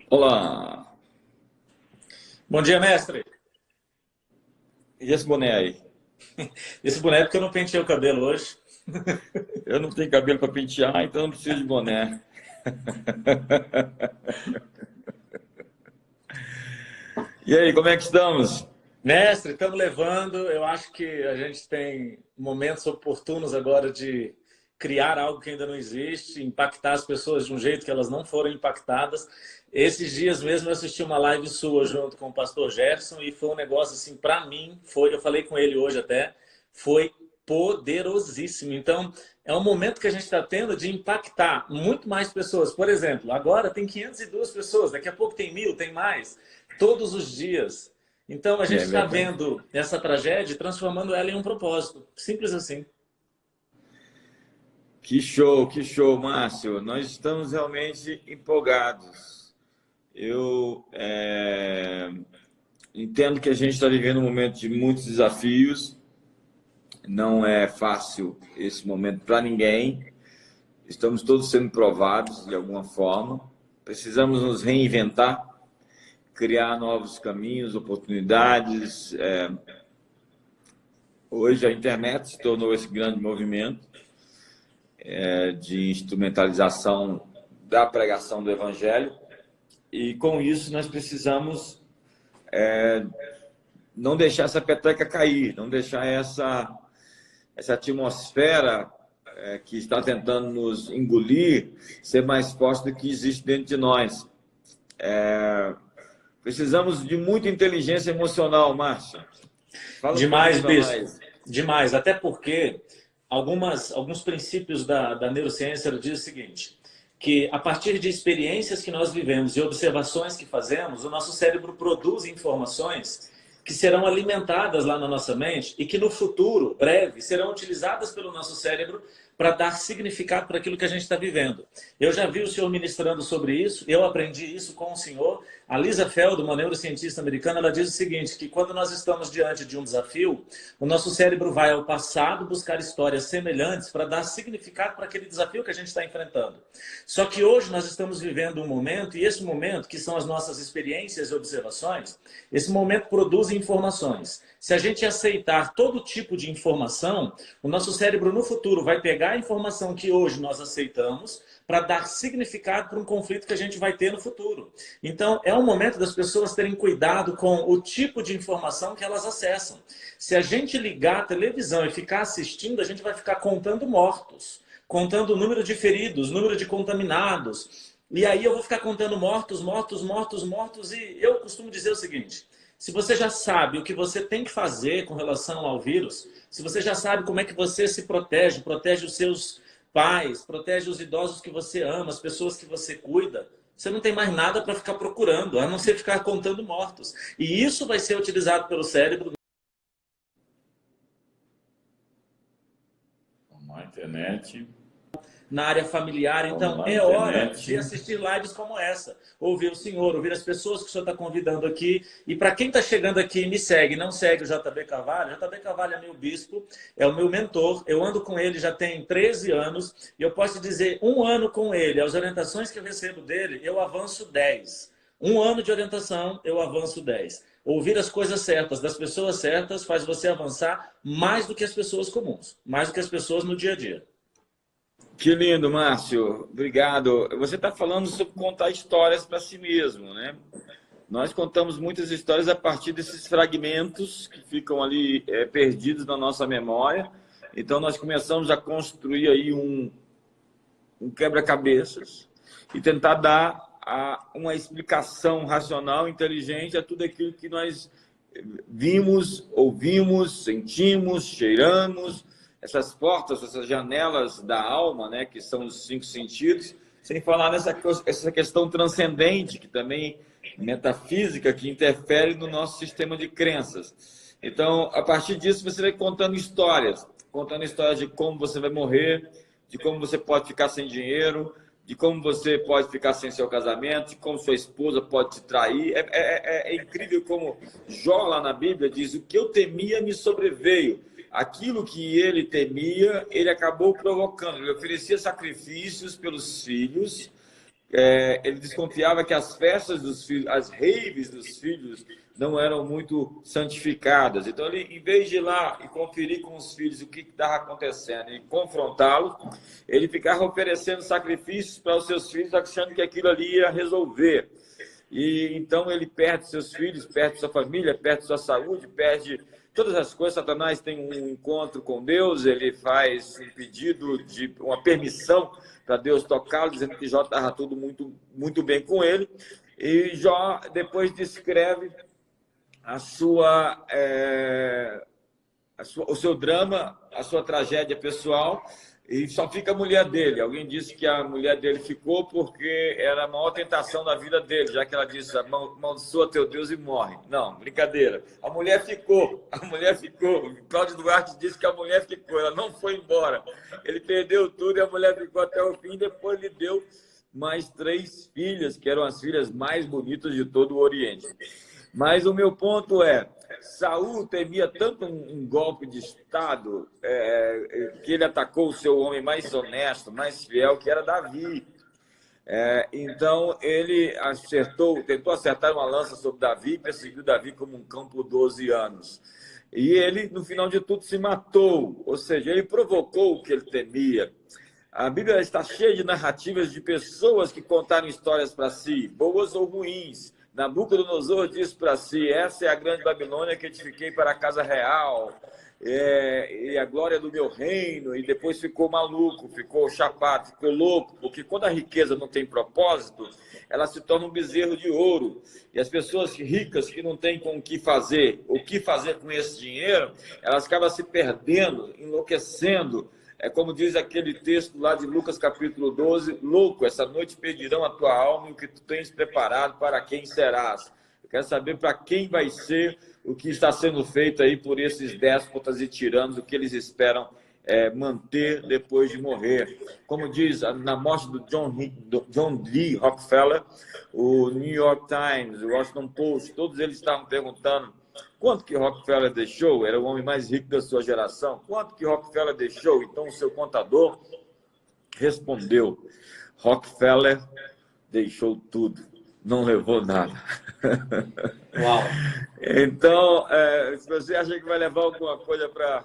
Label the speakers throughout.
Speaker 1: Olá!
Speaker 2: Bom dia, mestre.
Speaker 1: E esse boné aí?
Speaker 2: Esse boneco porque eu não pentei o cabelo hoje.
Speaker 1: Eu não tenho cabelo para pentear, então não preciso de boné. E aí, como é que estamos?
Speaker 2: Mestre, estamos levando. Eu acho que a gente tem momentos oportunos agora de criar algo que ainda não existe, impactar as pessoas de um jeito que elas não foram impactadas. Esses dias mesmo eu assisti uma live sua junto com o pastor Jefferson e foi um negócio assim, para mim, eu falei com ele hoje até, foi poderosíssimo. Então, é um momento que a gente está tendo de impactar muito mais pessoas. Por exemplo, agora tem 502 pessoas, daqui a pouco tem 1.000, tem mais, todos os dias. Então, a gente
Speaker 1: É
Speaker 2: está
Speaker 1: verdade.
Speaker 2: vendo essa tragédia e transformando ela em um propósito. Simples assim.
Speaker 1: Que show, Márcio. Nós estamos realmente empolgados. Eu entendo que a gente está vivendo um momento de muitos desafios. Não é fácil esse momento para ninguém. Estamos todos sendo provados de alguma forma. Precisamos nos reinventar, criar novos caminhos, oportunidades. Hoje a internet se tornou esse grande movimento de instrumentalização da pregação do evangelho e com isso nós precisamos não deixar essa peteca cair, não deixar essa atmosfera que está tentando nos engolir ser mais forte do que existe dentro de nós. Precisamos de muita inteligência emocional, Márcio. Fala um pouquinho
Speaker 2: Demais,
Speaker 1: para
Speaker 2: bispo.
Speaker 1: nós.
Speaker 2: Demais. Até porque alguns princípios da neurociência dizem o seguinte, que a partir de experiências que nós vivemos e observações que fazemos, o nosso cérebro produz informações que serão alimentadas lá na nossa mente e que no futuro, breve, serão utilizadas pelo nosso cérebro para dar significado para aquilo que a gente está vivendo. Eu já vi o senhor ministrando sobre isso, eu aprendi isso com o senhor. A Lisa Feldman, uma neurocientista americana, ela diz o seguinte, que quando nós estamos diante de um desafio, o nosso cérebro vai ao passado buscar histórias semelhantes para dar significado para aquele desafio que a gente está enfrentando. Só que hoje nós estamos vivendo um momento, e esse momento, que são as nossas experiências e observações, esse momento produz informações. Se a gente aceitar todo tipo de informação, o nosso cérebro no futuro vai pegar a informação que hoje nós aceitamos para dar significado para um conflito que a gente vai ter no futuro. Então, é um momento das pessoas terem cuidado com o tipo de informação que elas acessam. Se a gente ligar a televisão e ficar assistindo, a gente vai ficar contando mortos, contando o número de feridos, número de contaminados. E aí eu vou ficar contando mortos, mortos, mortos, mortos. E eu costumo dizer o seguinte: se você já sabe o que você tem que fazer com relação ao vírus, se você já sabe como é que você se protege, protege os seus pais, protege os idosos que você ama, as pessoas que você cuida, você não tem mais nada para ficar procurando, a não ser ficar contando mortos. E isso vai ser utilizado pelo cérebro
Speaker 1: Na internet.
Speaker 2: na área familiar.
Speaker 1: Vamos
Speaker 2: Então,
Speaker 1: lá,
Speaker 2: é hora
Speaker 1: internet.
Speaker 2: de assistir lives como essa. Ouvir o senhor, ouvir as pessoas que o senhor está convidando aqui. E para quem está chegando aqui e me segue, não segue o JB Carvalho, JB Carvalho é meu bispo, é o meu mentor. Eu ando com ele já tem 13 anos. E eu posso dizer, um ano com ele, as orientações que eu recebo dele, eu avanço 10. Um ano de orientação, eu avanço 10. Ouvir as coisas certas das pessoas certas faz você avançar mais do que as pessoas comuns, mais do que as pessoas no dia a dia.
Speaker 1: Que lindo, Márcio. Obrigado. Você está falando sobre contar histórias para si mesmo, né? Nós contamos muitas histórias a partir desses fragmentos que ficam ali perdidos na nossa memória. Então, nós começamos a construir aí um quebra-cabeças e tentar dar uma explicação racional, inteligente a tudo aquilo que nós vimos, ouvimos, sentimos, cheiramos, essas portas, essas janelas da alma, né, que são os cinco sentidos, sem falar essa questão transcendente, que também metafísica, que interfere no nosso sistema de crenças. Então, a partir disso, você vai contando histórias de como você vai morrer, de como você pode ficar sem dinheiro, de como você pode ficar sem seu casamento, de como sua esposa pode te trair. É incrível como Jó, lá na Bíblia, diz: o que eu temia me sobreveio. Aquilo que ele temia, ele acabou provocando. Ele oferecia sacrifícios pelos filhos, ele desconfiava que as festas dos filhos, as raves dos filhos, não eram muito santificadas. Então, ele, em vez de ir lá e conferir com os filhos o que estava acontecendo e confrontá-los, ele ficava oferecendo sacrifícios para os seus filhos, achando que aquilo ali ia resolver. E então ele perde seus filhos, perde sua família, perde sua saúde, perde todas as coisas. Satanás tem um encontro com Deus, ele faz um pedido de uma permissão para Deus tocá-lo, dizendo que Jó estava tudo muito bem com ele. E Jó depois descreve o seu drama, a sua tragédia pessoal, e só fica a mulher dele. Alguém disse que a mulher dele ficou porque era a maior tentação da vida dele, já que ela disse, amaldiçoa teu Deus e morre. Não, brincadeira. A mulher ficou. Cláudio Duarte disse que a mulher ficou, ela não foi embora. Ele perdeu tudo e a mulher ficou até o fim, depois lhe deu mais 3 filhas, que eram as filhas mais bonitas de todo o Oriente. Mas o meu ponto é, Saul temia tanto um golpe de Estado que ele atacou o seu homem mais honesto, mais fiel, que era Davi. Então, ele tentou acertar uma lança sobre Davi e perseguiu Davi como um cão por 12 anos. E ele, no final de tudo, se matou, ou seja, ele provocou o que ele temia. A Bíblia está cheia de narrativas de pessoas que contaram histórias para si, boas ou ruins. Nabucodonosor disse para si, essa é a grande Babilônia que edifiquei para a casa real, e a glória do meu reino, e depois ficou maluco, ficou chapado, ficou louco, porque quando a riqueza não tem propósito, ela se torna um bezerro de ouro, e as pessoas ricas que não têm o que fazer com esse dinheiro, elas acabam se perdendo, enlouquecendo. É como diz aquele texto lá de Lucas capítulo 12, louco, essa noite pedirão a tua alma e o que tu tens preparado, para quem serás. Eu quero saber para quem vai ser o que está sendo feito aí por esses déspotas e tiranos, o que eles esperam manter depois de morrer. Como diz, na morte do John D. Rockefeller, o New York Times, o Washington Post, todos eles estavam perguntando quanto que Rockefeller deixou? Era o homem mais rico da sua geração. Quanto que Rockefeller deixou? Então, o seu contador respondeu, Rockefeller deixou tudo, não levou nada.
Speaker 2: Uau!
Speaker 1: Então, se você acha que vai levar alguma coisa para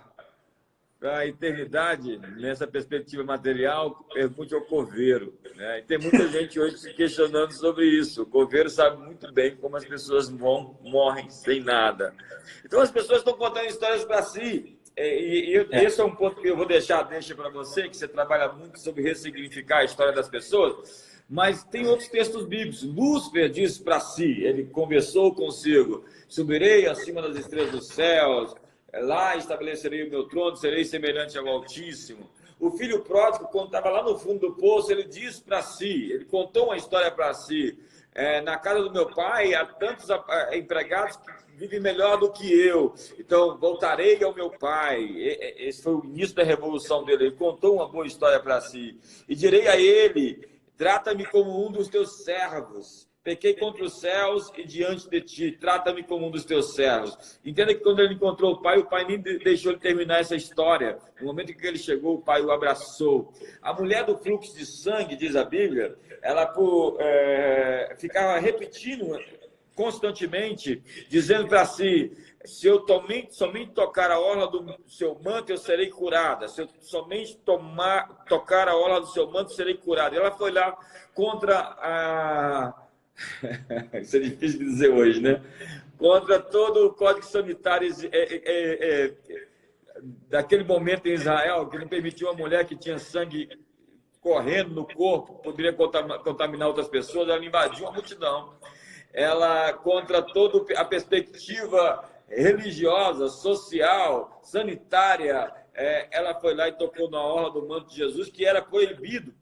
Speaker 1: a eternidade, nessa perspectiva material, pergunte ao coveiro. Né? E tem muita gente hoje se questionando sobre isso. O coveiro sabe muito bem como as pessoas morrem sem nada. Então, as pessoas estão contando histórias para si. Esse é um ponto que eu vou deixar para você, que você trabalha muito sobre ressignificar a história das pessoas. Mas tem outros textos bíblicos. Lúcifer disse para si, ele conversou consigo, subirei acima das estrelas dos céus, lá estabelecerei o meu trono, serei semelhante ao Altíssimo. O filho pródigo, quando estava lá no fundo do poço, ele disse para si, ele contou uma história para si, na casa do meu pai há tantos empregados que vivem melhor do que eu, então voltarei ao meu pai. Esse foi o início da revolução dele, ele contou uma boa história para si. E direi a ele, trata-me como um dos teus servos. Pequei contra os céus e diante de ti, trata-me como um dos teus servos. Entenda que quando ele encontrou o pai nem deixou ele terminar essa história. No momento em que ele chegou, o pai o abraçou. A mulher do fluxo de sangue, diz a Bíblia, ela ficava repetindo constantemente, dizendo para si, se eu somente tocar a orla do seu manto, eu serei curada. Se eu somente tocar a orla do seu manto, serei curada. E ela foi lá contra a... Isso é difícil de dizer hoje, né? Contra todo o código sanitário daquele momento em Israel, que não permitiu a mulher que tinha sangue correndo no corpo, poderia contaminar outras pessoas, ela invadiu a multidão. Ela, contra toda a perspectiva religiosa, social, sanitária, ela foi lá e tocou na orla do manto de Jesus, que era proibido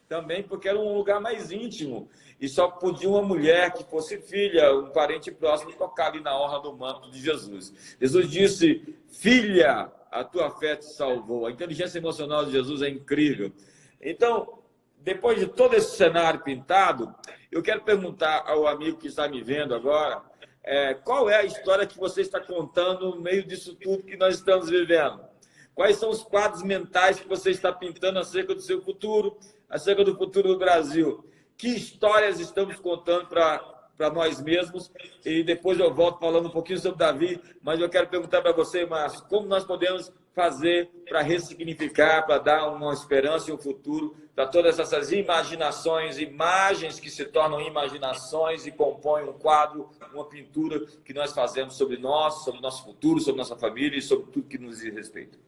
Speaker 1: também, porque era um lugar mais íntimo. E só podia uma mulher que fosse filha, um parente próximo, tocar ali na orla do manto de Jesus. Jesus disse, filha, a tua fé te salvou. A inteligência emocional de Jesus é incrível. Então, depois de todo esse cenário pintado, eu quero perguntar ao amigo que está me vendo agora, qual é a história que você está contando no meio disso tudo que nós estamos vivendo? Quais são os quadros mentais que você está pintando acerca do seu futuro, acerca do futuro do Brasil? Que histórias estamos contando para nós mesmos? E depois eu volto falando um pouquinho sobre Davi, mas eu quero perguntar para você, Márcio, como nós podemos fazer para ressignificar, para dar uma esperança e um futuro para todas essas imaginações, imagens que se tornam imaginações e compõem um quadro, uma pintura que nós fazemos sobre nós, sobre o nosso futuro, sobre nossa família e sobre tudo que nos diz respeito.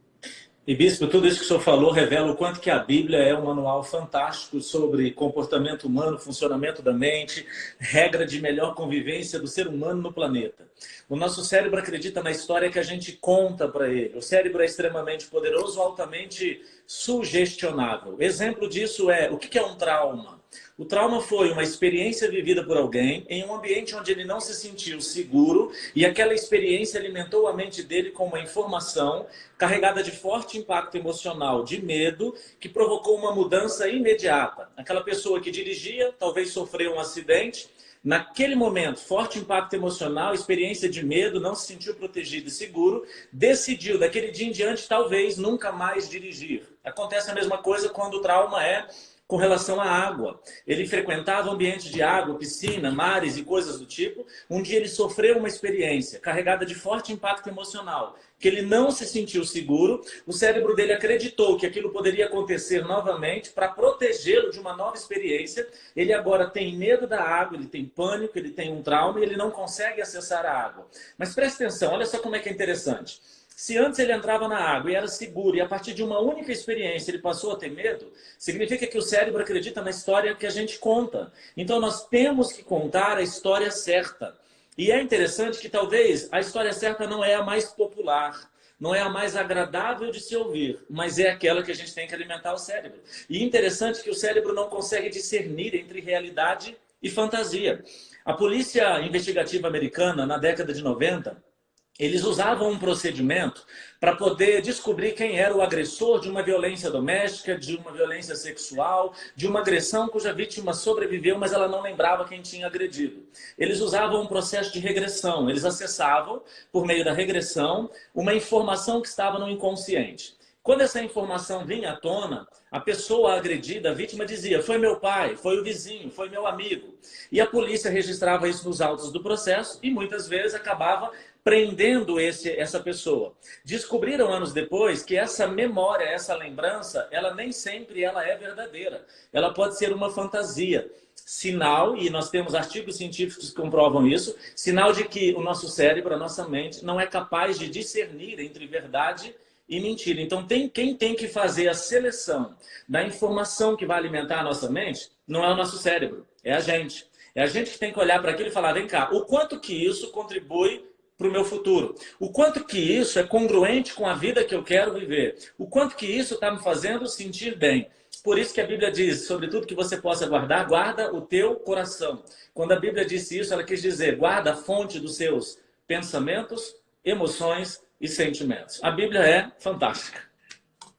Speaker 2: E, Bispo, tudo isso que o senhor falou revela o quanto que a Bíblia é um manual fantástico sobre comportamento humano, funcionamento da mente, regra de melhor convivência do ser humano no planeta. O nosso cérebro acredita na história que a gente conta para ele. O cérebro é extremamente poderoso, altamente sugestionável. Exemplo disso é, o que é um trauma? O trauma foi uma experiência vivida por alguém em um ambiente onde ele não se sentiu seguro e aquela experiência alimentou a mente dele com uma informação carregada de forte impacto emocional, de medo, que provocou uma mudança imediata. Aquela pessoa que dirigia talvez sofreu um acidente. Naquele momento, forte impacto emocional, experiência de medo, não se sentiu protegido e seguro, decidiu daquele dia em diante talvez nunca mais dirigir. Acontece a mesma coisa quando o trauma é com relação à água. Ele frequentava ambientes de água, piscina, mares e coisas do tipo. Um dia ele sofreu uma experiência carregada de forte impacto emocional, que ele não se sentiu seguro. O cérebro dele acreditou que aquilo poderia acontecer novamente para protegê-lo de uma nova experiência. Ele agora tem medo da água, ele tem pânico, ele tem um trauma e ele não consegue acessar a água. Mas preste atenção, olha só como é que é interessante. Se antes ele entrava na água e era seguro, e a partir de uma única experiência ele passou a ter medo, significa que o cérebro acredita na história que a gente conta. Então nós temos que contar a história certa. E é interessante que talvez a história certa não é a mais popular, não é a mais agradável de se ouvir, mas é aquela que a gente tem que alimentar o cérebro. E interessante que o cérebro não consegue discernir entre realidade e fantasia. A polícia investigativa americana, na década de 90, eles usavam um procedimento para poder descobrir quem era o agressor de uma violência doméstica, de uma violência sexual, de uma agressão cuja vítima sobreviveu, mas ela não lembrava quem tinha agredido. Eles usavam um processo de regressão. Eles acessavam, por meio da regressão, uma informação que estava no inconsciente. Quando essa informação vinha à tona, a pessoa agredida, a vítima, dizia: foi meu pai, foi o vizinho, foi meu amigo. E a polícia registrava isso nos autos do processo e muitas vezes acabava prendendo essa pessoa. Descobriram anos depois que essa memória, essa lembrança, ela nem sempre ela é verdadeira. Ela pode ser uma fantasia. Sinal, e nós temos artigos científicos que comprovam isso, sinal de que o nosso cérebro, a nossa mente, não é capaz de discernir entre verdade e mentira. Então, quem tem que fazer a seleção da informação que vai alimentar a nossa mente não é o nosso cérebro, é a gente. É a gente que tem que olhar para aquilo e falar: vem cá, o quanto que isso contribui para o meu futuro? O quanto que isso é congruente com a vida que eu quero viver? O quanto que isso está me fazendo sentir bem? Por isso que a Bíblia diz, sobre tudo que você possa guardar, guarda o teu coração. Quando a Bíblia disse isso, ela quis dizer: guarda a fonte dos seus pensamentos, emoções e sentimentos. A Bíblia é fantástica.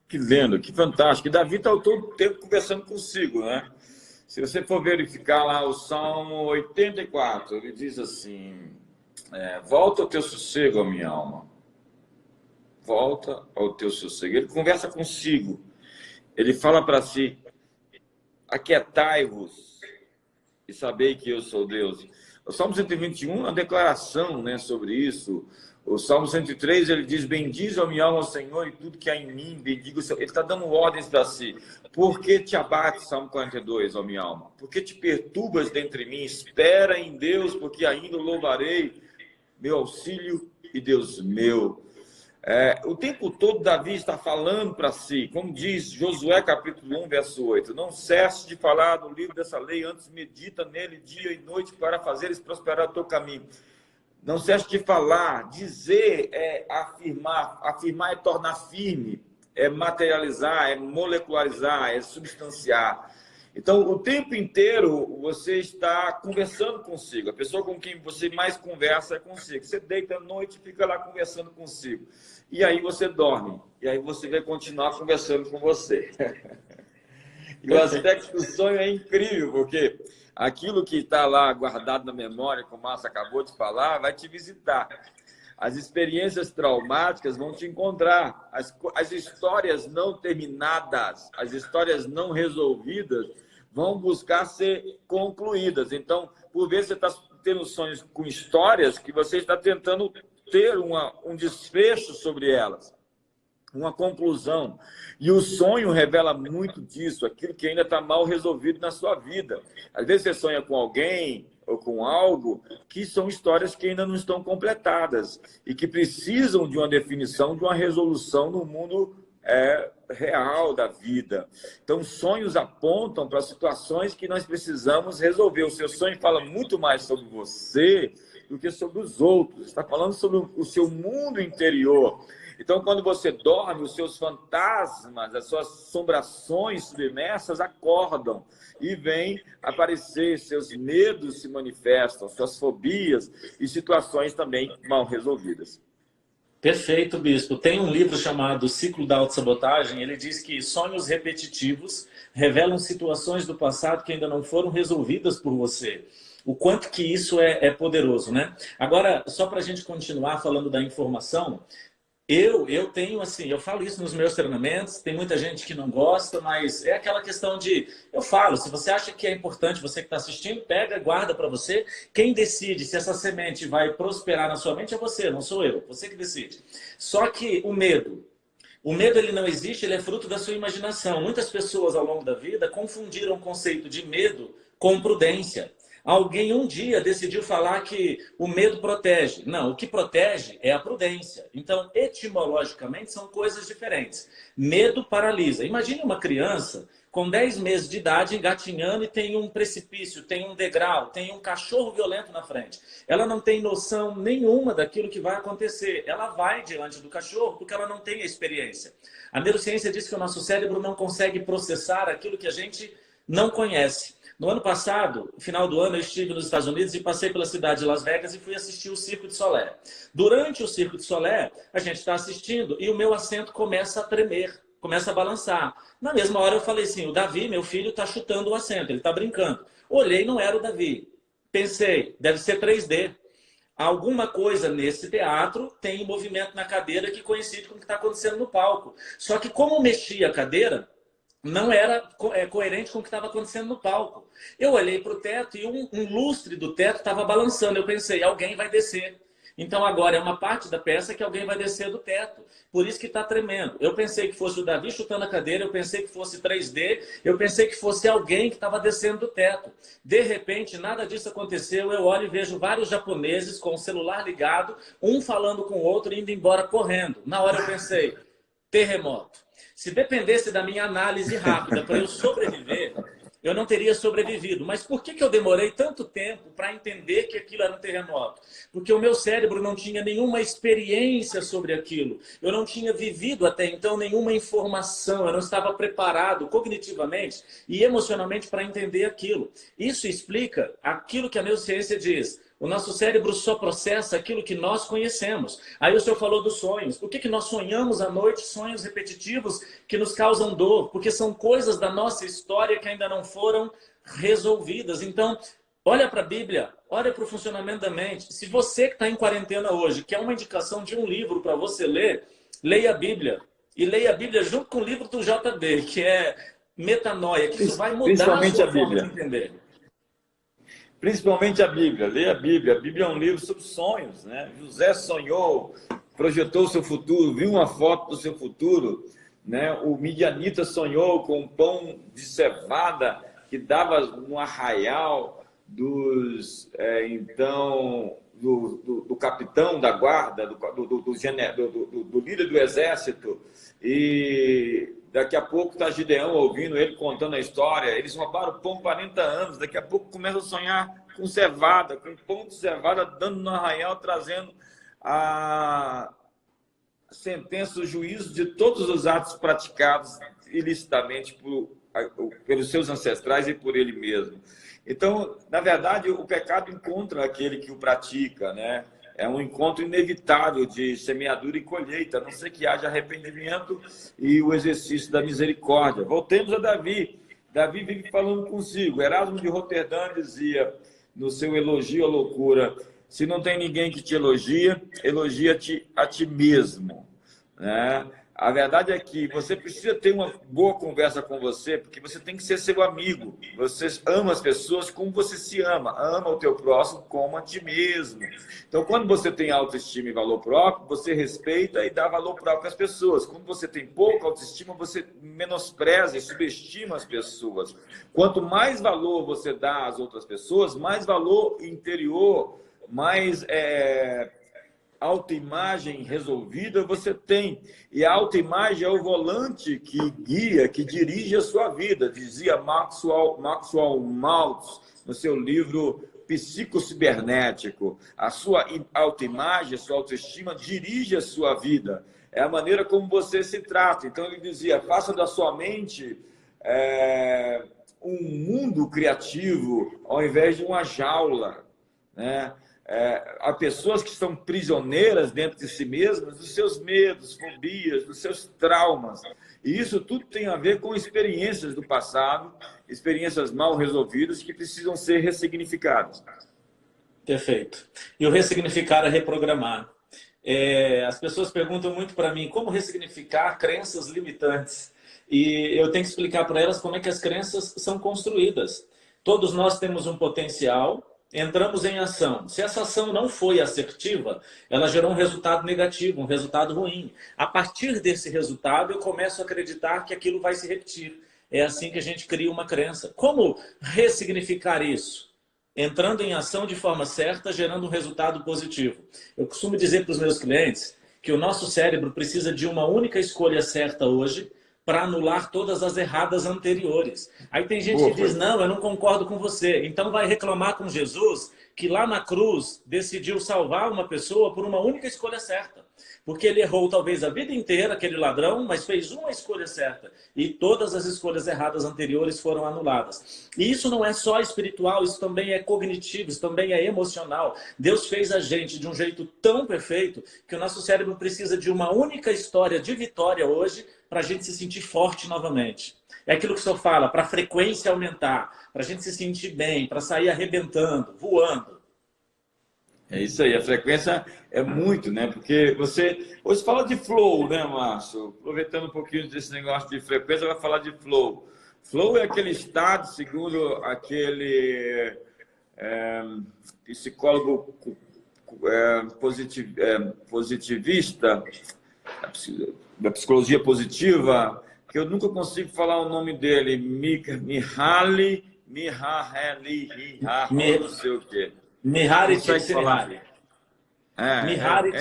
Speaker 1: Que lindo, que fantástico. E Davi está todo tempo conversando consigo, né? Se você for verificar lá o Salmo 84, ele diz assim: volta ao teu sossego, ó minha alma. Volta ao teu sossego. Ele conversa consigo. Ele fala para si: aquietai-vos e sabei que eu sou Deus. O Salmo 121 é uma declaração, né, sobre isso. O Salmo 103, ele diz: bendize a minha alma ao Senhor e tudo que há em mim, bendiga o Senhor. Ele está dando ordens para si. Por que te abates, Salmo 42, ó minha alma? Por que te perturbas dentre mim? Espera em Deus, porque ainda o louvarei, meu auxílio e Deus meu. O tempo todo Davi está falando para si, como diz Josué capítulo 1, verso 8: não cesse de falar no livro dessa lei, antes medita nele dia e noite para fazeres prosperar o teu caminho. Não cesse de falar. Dizer é afirmar. Afirmar é tornar firme, é materializar, é molecularizar, é substanciar. Então, o tempo inteiro você está conversando consigo. A pessoa com quem você mais conversa é consigo. Você deita à noite e fica lá conversando consigo. E aí você dorme. E aí você vai continuar conversando com você. E o aspecto do sonho é incrível, porque aquilo que está lá guardado na memória, como o Márcio acabou de falar, vai te visitar. As experiências traumáticas vão te encontrar. As histórias não terminadas, as histórias não resolvidas vão buscar ser concluídas. Então, por vezes você está tendo sonhos com histórias que você está tentando ter um desfecho sobre elas, uma conclusão. E o sonho revela muito disso, aquilo que ainda está mal resolvido na sua vida. Às vezes você sonha com alguém ou com algo que são histórias que ainda não estão completadas e que precisam de uma definição, de uma resolução no mundo real da vida. Então, sonhos apontam para situações que nós precisamos resolver. O seu sonho fala muito mais sobre você do que sobre os outros. Está falando sobre o seu mundo interior. Então, quando você dorme, os seus fantasmas, as suas assombrações submersas acordam e vêm aparecer, seus medos se manifestam, suas fobias e situações também mal resolvidas.
Speaker 2: Perfeito, Bispo. Tem um livro chamado Ciclo da Autossabotagem. Ele diz que sonhos repetitivos revelam situações do passado que ainda não foram resolvidas por você. O quanto que isso é poderoso, né? Agora, só para a gente continuar falando da informação, eu tenho assim, eu falo isso nos meus treinamentos, tem muita gente que não gosta, mas é aquela questão de, eu falo, se você acha que é importante, você que está assistindo, pega, guarda para você. Quem decide se essa semente vai prosperar na sua mente é você, não sou eu, você que decide. Só que o medo ele não existe, ele é fruto da sua imaginação. Muitas pessoas ao longo da vida confundiram o conceito de medo com prudência. Alguém um dia decidiu falar que o medo protege. Não, o que protege é a prudência. Então, etimologicamente, são coisas diferentes. Medo paralisa. Imagine uma criança com 10 meses de idade engatinhando e tem um precipício, tem um degrau, tem um cachorro violento na frente. Ela não tem noção nenhuma daquilo que vai acontecer. Ela vai diante do cachorro porque ela não tem a experiência. A neurociência diz que o nosso cérebro não consegue processar aquilo que a gente não conhece. No ano passado, no final do ano, eu estive nos Estados Unidos e passei pela cidade de Las Vegas e fui assistir o Circo de Solé. Durante o Circo de Solé, a gente está assistindo e o meu assento começa a tremer, começa a balançar. Na mesma hora eu falei assim, o Davi, meu filho, está chutando o assento, ele está brincando. Olhei, não era o Davi. Pensei, deve ser 3D. Alguma coisa nesse teatro tem movimento na cadeira que coincide com o que está acontecendo no palco. Só que como mexia a cadeira, não era coerente com o que estava acontecendo no palco. Eu olhei para o teto e um lustre do teto estava balançando. Eu pensei, alguém vai descer. Então agora é uma parte da peça que alguém vai descer do teto. Por isso que está tremendo. Eu pensei que fosse o Davi chutando a cadeira, eu pensei que fosse 3D, eu pensei que fosse alguém que estava descendo do teto. De repente, nada disso aconteceu. Eu olho e vejo vários japoneses com o celular ligado, um falando com o outro e indo embora correndo. Na hora eu pensei, terremoto. Se dependesse da minha análise rápida para eu sobreviver, eu não teria sobrevivido. Mas por que eu demorei tanto tempo para entender que aquilo era um terremoto? Porque o meu cérebro não tinha nenhuma experiência sobre aquilo. Eu não tinha vivido até então nenhuma informação. Eu não estava preparado cognitivamente e emocionalmente para entender aquilo. Isso explica aquilo que a neurociência diz. O nosso cérebro só processa aquilo que nós conhecemos. Aí o senhor falou dos sonhos. Por que nós sonhamos à noite sonhos repetitivos que nos causam dor? Porque são coisas da nossa história que ainda não foram resolvidas. Então, olha para a Bíblia, olha para o funcionamento da mente. Se você que está em quarentena hoje quer uma indicação de um livro para você ler, leia a Bíblia. E leia a Bíblia junto com o livro do JB, que é Metanoia, que isso vai mudar a sua forma de entender.
Speaker 1: Principalmente a Bíblia. Leia a Bíblia. A Bíblia é um livro sobre sonhos, né? José sonhou, projetou o seu futuro, viu uma foto do seu futuro, né? O midianita sonhou com um pão de cevada que dava no arraial do capitão da guarda, do líder do exército. E daqui a pouco está Gideão ouvindo ele contando a história. Eles roubaram o pão 40 anos. Daqui a pouco começa a sonhar com cevada, com pão de cevada dando no arraial, trazendo a sentença, o juízo de todos os atos praticados ilicitamente pelos seus ancestrais e por ele mesmo. Então, na verdade, o pecado encontra aquele que o pratica, né? É um encontro inevitável de semeadura e colheita, a não ser que haja arrependimento e o exercício da misericórdia. Voltemos a Davi. Davi vive falando consigo. Erasmo de Roterdã dizia, no seu elogio à loucura, se não tem ninguém que te elogia, elogia-te a ti mesmo. Né? A verdade é que você precisa ter uma boa conversa com você, porque você tem que ser seu amigo. Você ama as pessoas como você se ama. Ama o teu próximo como a ti mesmo. Então, quando você tem autoestima e valor próprio, você respeita e dá valor próprio às pessoas. Quando você tem pouca autoestima, você menospreza e subestima as pessoas. Quanto mais valor você dá às outras pessoas, mais valor interior, mais autoimagem resolvida você tem. E a autoimagem é o volante que guia, que dirige a sua vida, dizia Maxwell Maltz no seu livro Psicocibernético. A sua autoimagem, a sua autoestima dirige a sua vida. É a maneira como você se trata. Então ele dizia, faça da sua mente um mundo criativo ao invés de uma jaula, né? Há pessoas que estão prisioneiras dentro de si mesmas, dos seus medos, fobias, dos seus traumas. E isso tudo tem a ver com experiências do passado, experiências mal resolvidas que precisam ser ressignificadas.
Speaker 2: Perfeito. E o ressignificar é reprogramar. As pessoas perguntam muito para mim como ressignificar crenças limitantes. E eu tenho que explicar para elas como é que as crenças são construídas. Todos nós temos um potencial. Entramos em ação. Se essa ação não foi assertiva, ela gerou um resultado negativo, um resultado ruim. A partir desse resultado, eu começo a acreditar que aquilo vai se repetir. É assim que a gente cria uma crença. Como ressignificar isso? Entrando em ação de forma certa, gerando um resultado positivo. Eu costumo dizer para os meus clientes que o nosso cérebro precisa de uma única escolha certa hoje para anular todas as erradas anteriores. Aí tem gente que diz, não, eu não concordo com você. Então vai reclamar com Jesus que lá na cruz decidiu salvar uma pessoa por uma única escolha certa. Porque ele errou talvez a vida inteira, aquele ladrão, mas fez uma escolha certa. E todas as escolhas erradas anteriores foram anuladas. E isso não é só espiritual, isso também é cognitivo, isso também é emocional. Deus fez a gente de um jeito tão perfeito que o nosso cérebro precisa de uma única história de vitória hoje para a gente se sentir forte novamente. É aquilo que o senhor fala, para a frequência aumentar, para a gente se sentir bem, para sair arrebentando, voando.
Speaker 1: É isso aí, a frequência é muito, né? Porque você... Hoje fala de flow, né, Márcio? Aproveitando um pouquinho desse negócio de frequência, vai falar de flow. Flow é aquele estado, segundo aquele psicólogo positivista, da psicologia positiva, que eu nunca consigo falar o nome dele, Mihaly não sei o quê.
Speaker 2: Mihaly Csikszentmihalyi.
Speaker 1: Mihaly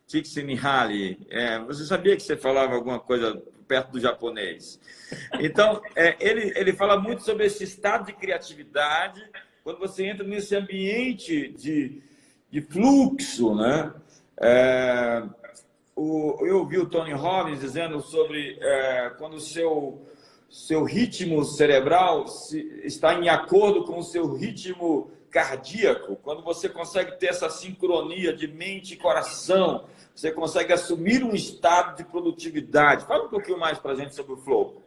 Speaker 1: Csikszentmihalyi. Você sabia que você falava alguma coisa perto do japonês? Então, ele fala muito sobre esse estado de criatividade, quando você entra nesse ambiente de fluxo, né? Eu ouvi o Tony Robbins dizendo sobre quando o seu ritmo cerebral está em acordo com o seu ritmo cardíaco, quando você consegue ter essa sincronia de mente e coração, você consegue assumir um estado de produtividade. Fala um pouquinho mais para a gente sobre o flow.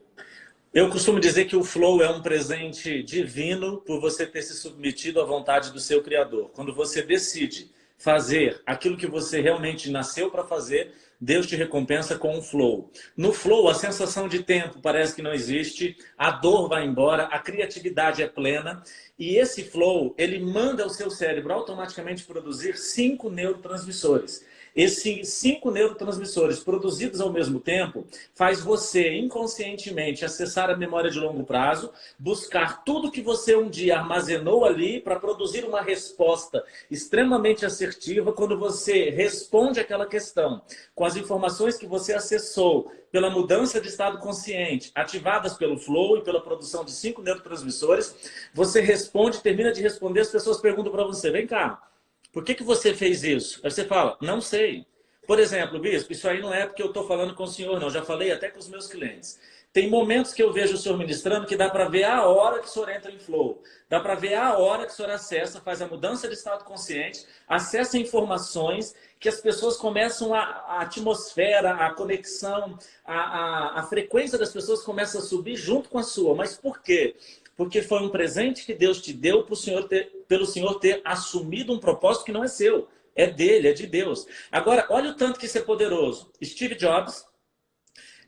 Speaker 2: Eu costumo dizer que o flow é um presente divino por você ter se submetido à vontade do seu Criador. Quando você decide fazer aquilo que você realmente nasceu para fazer, Deus te recompensa com um flow. No flow, a sensação de tempo parece que não existe, a dor vai embora, a criatividade é plena. E esse flow, ele manda o seu cérebro automaticamente produzir 5 neurotransmissores. Esses 5 neurotransmissores produzidos ao mesmo tempo faz você inconscientemente acessar a memória de longo prazo, buscar tudo que você um dia armazenou ali para produzir uma resposta extremamente assertiva quando você responde aquela questão com as informações que você acessou pela mudança de estado consciente, ativadas pelo flow e pela produção de 5 neurotransmissores. Você responde, termina de responder, as pessoas perguntam para você, vem cá, por que você fez isso? Aí você fala, não sei. Por exemplo, bispo, isso aí não é porque eu estou falando com o senhor, não. Já falei até com os meus clientes. Tem momentos que eu vejo o senhor ministrando que dá para ver a hora que o senhor entra em flow. Dá para ver a hora que o senhor acessa, faz a mudança de estado consciente, acessa informações que as pessoas começam a atmosfera, a conexão, a frequência das pessoas começa a subir junto com a sua. Mas por quê? Porque foi um presente que Deus te deu pelo senhor ter assumido um propósito que não é seu. É dele, é de Deus. Agora, olha o tanto que isso é poderoso. Steve Jobs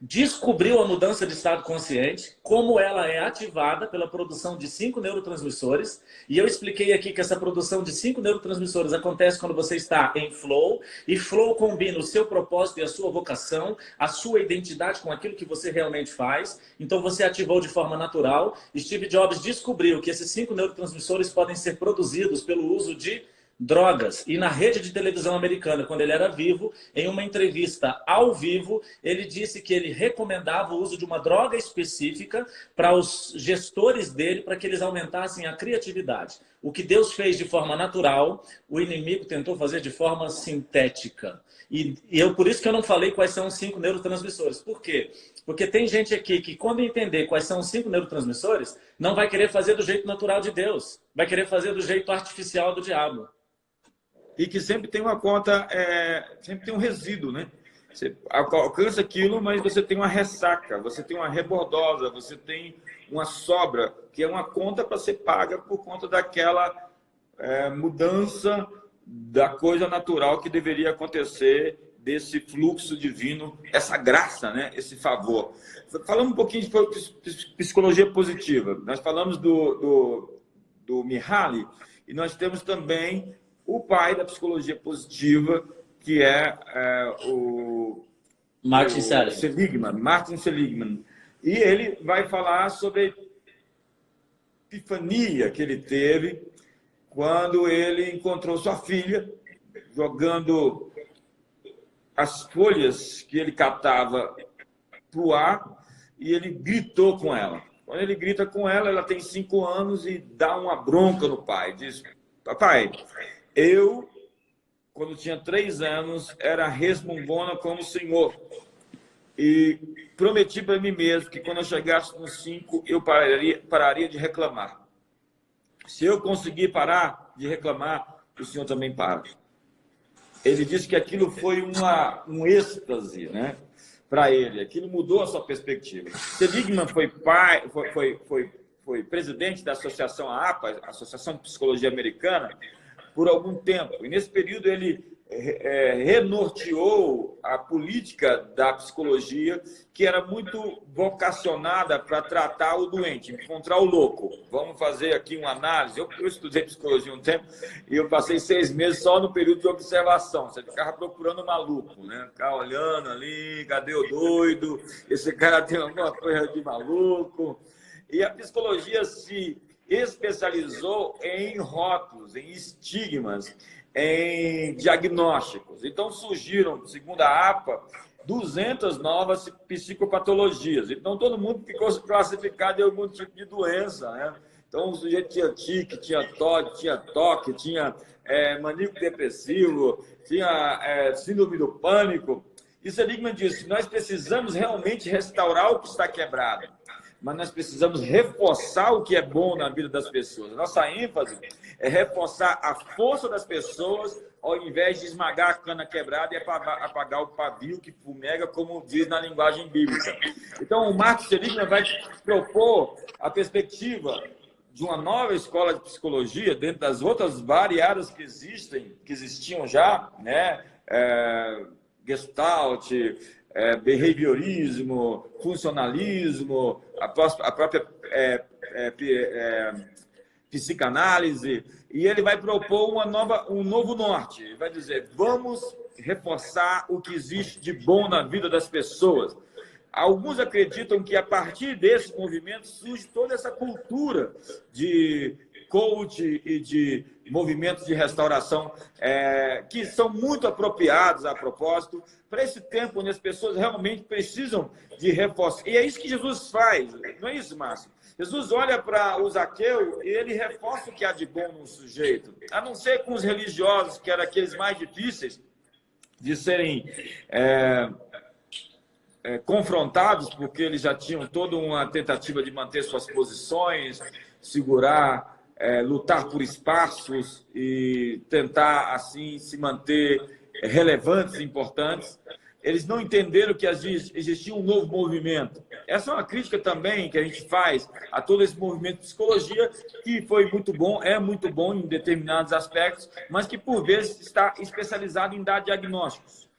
Speaker 2: descobriu a mudança de estado consciente, como ela é ativada pela produção de 5 neurotransmissores. E eu expliquei aqui que essa produção de 5 neurotransmissores acontece quando você está em flow. E flow combina o seu propósito e a sua vocação, a sua identidade com aquilo que você realmente faz. Então você ativou de forma natural. Steve Jobs descobriu que esses 5 neurotransmissores podem ser produzidos pelo uso de drogas. E na rede de televisão americana, quando ele era vivo, em uma entrevista ao vivo, ele disse que ele recomendava o uso de uma droga específica para os gestores dele, para que eles aumentassem a criatividade. O que Deus fez de forma natural, o inimigo tentou fazer de forma sintética. Por isso que eu não falei quais são os 5 neurotransmissores. Por quê? Porque tem gente aqui que, quando entender quais são os 5 neurotransmissores, não vai querer fazer do jeito natural de Deus. Vai querer fazer do jeito artificial do diabo.
Speaker 1: E que sempre tem uma conta, sempre tem um resíduo, né? Você alcança aquilo, mas você tem uma ressaca, você tem uma rebordosa, você tem uma sobra, que é uma conta para ser paga por conta daquela mudança da coisa natural que deveria acontecer, desse fluxo divino, essa graça, né? Esse favor. Falando um pouquinho de psicologia positiva, nós falamos do Mihaly, e nós temos também o pai da psicologia positiva, que é o
Speaker 2: Martin
Speaker 1: Seligman, Martin Seligman. E ele vai falar sobre a epifania que ele teve quando ele encontrou sua filha jogando as folhas que ele catava para o ar, e ele gritou com ela. Quando ele grita com ela, ela tem 5 anos e dá uma bronca no pai. Diz: papai, eu, quando tinha 3 anos, era resmungona como o senhor. E prometi para mim mesmo que quando eu chegasse nos 5, eu pararia de reclamar. Se eu conseguir parar de reclamar, o senhor também para. Ele disse que aquilo foi um êxtase, né, para ele. Aquilo mudou a sua perspectiva. Seligman foi presidente da Associação APA, Associação de Psicologia Americana, por algum tempo. E nesse período ele renorteou a política da psicologia, que era muito vocacionada para tratar o doente, encontrar o louco. Vamos fazer aqui uma análise. Eu estudei psicologia um tempo e eu passei 6 meses só no período de observação. Você ficava procurando o maluco, né? Ficava olhando ali, cadê o doido? Esse cara tem alguma coisa de maluco. E a psicologia se especializou em rótulos, em estigmas, em diagnósticos. Então surgiram, segundo a APA, 200 novas psicopatologias. Então todo mundo ficou classificado em algum tipo de doença, né? Então o sujeito tinha tique, tinha toque, tinha maníaco depressivo, tinha síndrome do pânico. E Seligman disse: nós precisamos realmente restaurar o que está quebrado, mas nós precisamos reforçar o que é bom na vida das pessoas. A nossa ênfase é reforçar a força das pessoas, ao invés de esmagar a cana quebrada e apagar o pavio que fumega, como diz na linguagem bíblica. Então, o Martin Seligman vai propor a perspectiva de uma nova escola de psicologia, dentro das outras variadas que existiam já, né? Gestalt, behaviorismo, funcionalismo, a própria psicanálise, e ele vai propor um novo norte. Ele vai dizer: vamos reforçar o que existe de bom na vida das pessoas. Alguns acreditam que a partir desse movimento surge toda essa cultura de coach e de movimentos de restauração que são muito apropriados, a propósito, para esse tempo onde as pessoas realmente precisam de reforço. E é isso que Jesus faz, não é isso, Márcio? Jesus olha para o Zaqueu e ele reforça o que há de bom no sujeito. A não ser com os religiosos, que eram aqueles mais difíceis de serem confrontados, porque eles já tinham toda uma tentativa de manter suas posições, segurar, lutar por espaços e tentar, assim, se manter relevantes e importantes. eles não entenderam que existia um novo movimento. Essa é uma crítica também que a gente faz a todo esse movimento de psicologia, que foi muito bom, é muito bom em determinados aspectos, mas que, por vezes, está especializado em dar diagnósticos,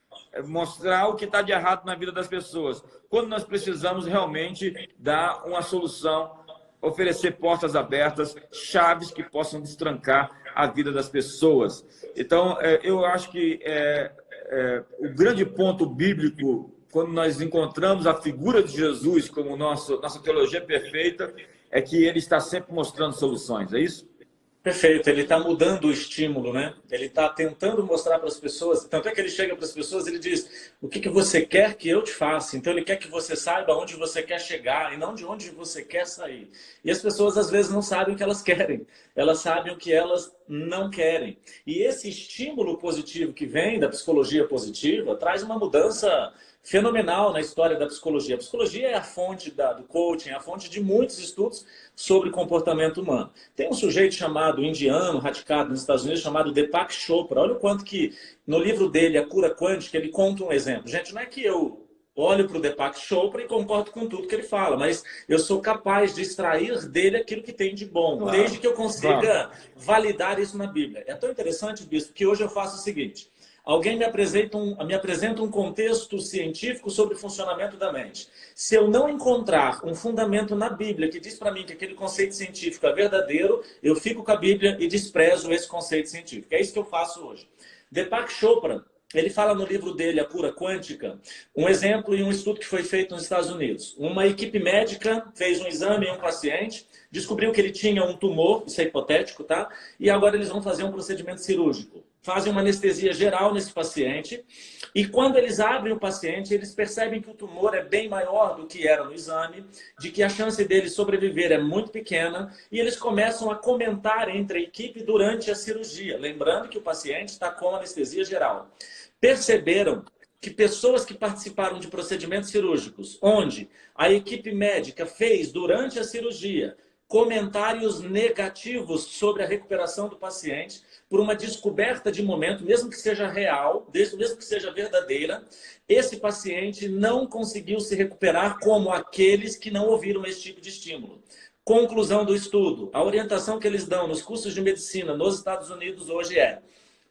Speaker 1: mostrar o que está de errado na vida das pessoas, quando nós precisamos realmente dar uma solução, oferecer portas abertas, chaves que possam destrancar a vida das pessoas. Então, eu acho que o grande ponto bíblico, quando nós encontramos a figura de Jesus como nossa teologia perfeita, é que ele está sempre mostrando soluções, é isso?
Speaker 2: Perfeito, ele está mudando o estímulo, né? Ele está tentando mostrar para as pessoas, tanto é que ele chega para as pessoas e ele diz, o que você quer que eu te faça? Então ele quer que você saiba onde você quer chegar e não de onde você quer sair. E as pessoas às vezes não sabem o que elas querem, elas sabem o que elas não querem. E esse estímulo positivo que vem da psicologia positiva traz uma mudança fenomenal na história da psicologia. A psicologia é a fonte do coaching, é a fonte de muitos estudos sobre comportamento humano. Tem um sujeito chamado indiano, radicado nos Estados Unidos, chamado Deepak Chopra. Olha o quanto que no livro dele, A Cura Quântica, ele conta um exemplo. Gente, não é que eu olho para o Deepak Chopra e concordo com tudo que ele fala, mas eu sou capaz de extrair dele aquilo que tem de bom, claro, desde que eu consiga validar isso na Bíblia. É tão interessante, bispo, que hoje eu faço o seguinte. Alguém me apresenta um contexto científico sobre o funcionamento da mente. Se eu não encontrar um fundamento na Bíblia que diz para mim que aquele conceito científico é verdadeiro, eu fico com a Bíblia e desprezo esse conceito científico. É isso que eu faço hoje. Deepak Chopra, ele fala no livro dele, A Cura Quântica, um exemplo e um estudo que foi feito nos Estados Unidos. Uma equipe médica fez um exame em um paciente, descobriu que ele tinha um tumor, isso é hipotético, tá? E agora eles vão fazer um procedimento cirúrgico. Fazem uma anestesia geral nesse paciente e quando eles abrem o paciente, eles percebem que o tumor é bem maior do que era no exame, de que a chance dele sobreviver é muito pequena e eles começam a comentar entre a equipe durante a cirurgia, lembrando que o paciente está com anestesia geral. Perceberam que pessoas que participaram de procedimentos cirúrgicos, onde a equipe médica fez durante a cirurgia comentários negativos sobre a recuperação do paciente, por uma descoberta de momento, mesmo que seja real, mesmo que seja verdadeira, esse paciente não conseguiu se recuperar como aqueles que não ouviram esse tipo de estímulo. Conclusão do estudo, a orientação que eles dão nos cursos de medicina nos Estados Unidos hoje é: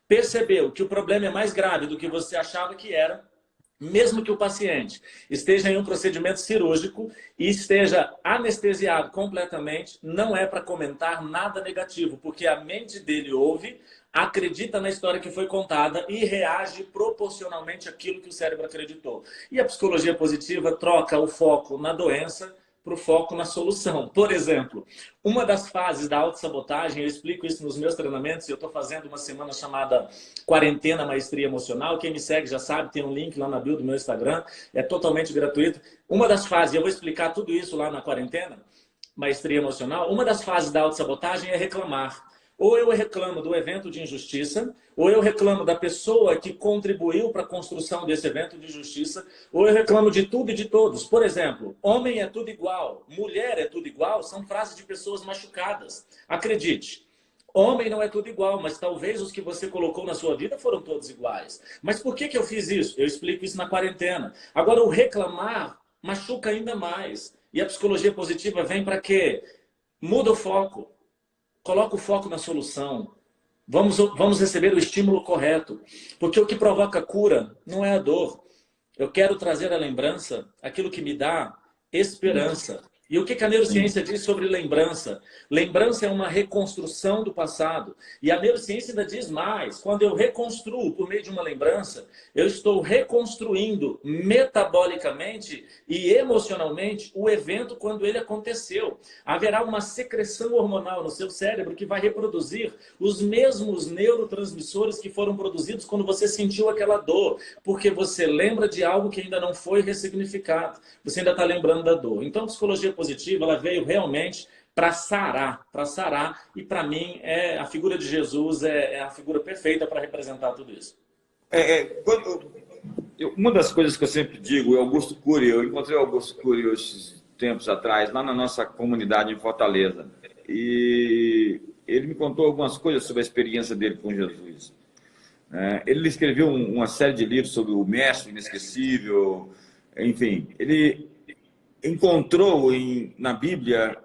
Speaker 2: percebeu que o problema é mais grave do que você achava que era, mesmo que o paciente esteja em um procedimento cirúrgico e esteja anestesiado completamente, não é para comentar nada negativo, porque a mente dele ouve, acredita na história que foi contada e reage proporcionalmente àquilo que o cérebro acreditou. E a psicologia positiva troca o foco na doença para o foco na solução. Por exemplo, uma das fases da autossabotagem, eu explico isso nos meus treinamentos, eu estou fazendo uma semana chamada Quarentena Maestria Emocional. Quem me segue já sabe, tem um link lá na bio do meu Instagram, é totalmente gratuito. Uma das fases, eu vou explicar tudo isso lá na Quarentena Maestria Emocional, uma das fases da autossabotagem é reclamar. Ou eu reclamo do evento de injustiça, ou eu reclamo da pessoa que contribuiu para a construção desse evento de injustiça, ou eu reclamo de tudo e de todos. Por exemplo, homem é tudo igual, mulher é tudo igual, são frases de pessoas machucadas. Acredite, homem não é tudo igual, mas talvez os que você colocou na sua vida foram todos iguais. Mas por que eu fiz isso? Eu explico isso na quarentena. Agora, o reclamar machuca ainda mais. E a psicologia positiva vem para quê? Muda o foco. Coloca o foco na solução. Vamos receber o estímulo correto. Porque o que provoca cura não é a dor. Eu quero trazer à lembrança aquilo que me dá esperança. E o que a neurociência diz sobre lembrança? Lembrança é uma reconstrução do passado. E a neurociência ainda diz mais. Quando eu reconstruo por meio de uma lembrança, eu estou reconstruindo metabolicamente e emocionalmente o evento quando ele aconteceu. Haverá uma secreção hormonal no seu cérebro que vai reproduzir os mesmos neurotransmissores que foram produzidos quando você sentiu aquela dor. Porque você lembra de algo que ainda não foi ressignificado. Você ainda está lembrando da dor. Então, a psicologia positiva, ela veio realmente para sarar, e para mim a figura de Jesus é a figura perfeita para representar tudo isso.
Speaker 1: Uma das coisas que eu sempre digo é Augusto Cury. Eu encontrei o Augusto Cury esses tempos atrás, lá na nossa comunidade em Fortaleza, e ele me contou algumas coisas sobre a experiência dele com Jesus. Ele escreveu uma série de livros sobre o Mestre Inesquecível, enfim. Ele encontrou na Bíblia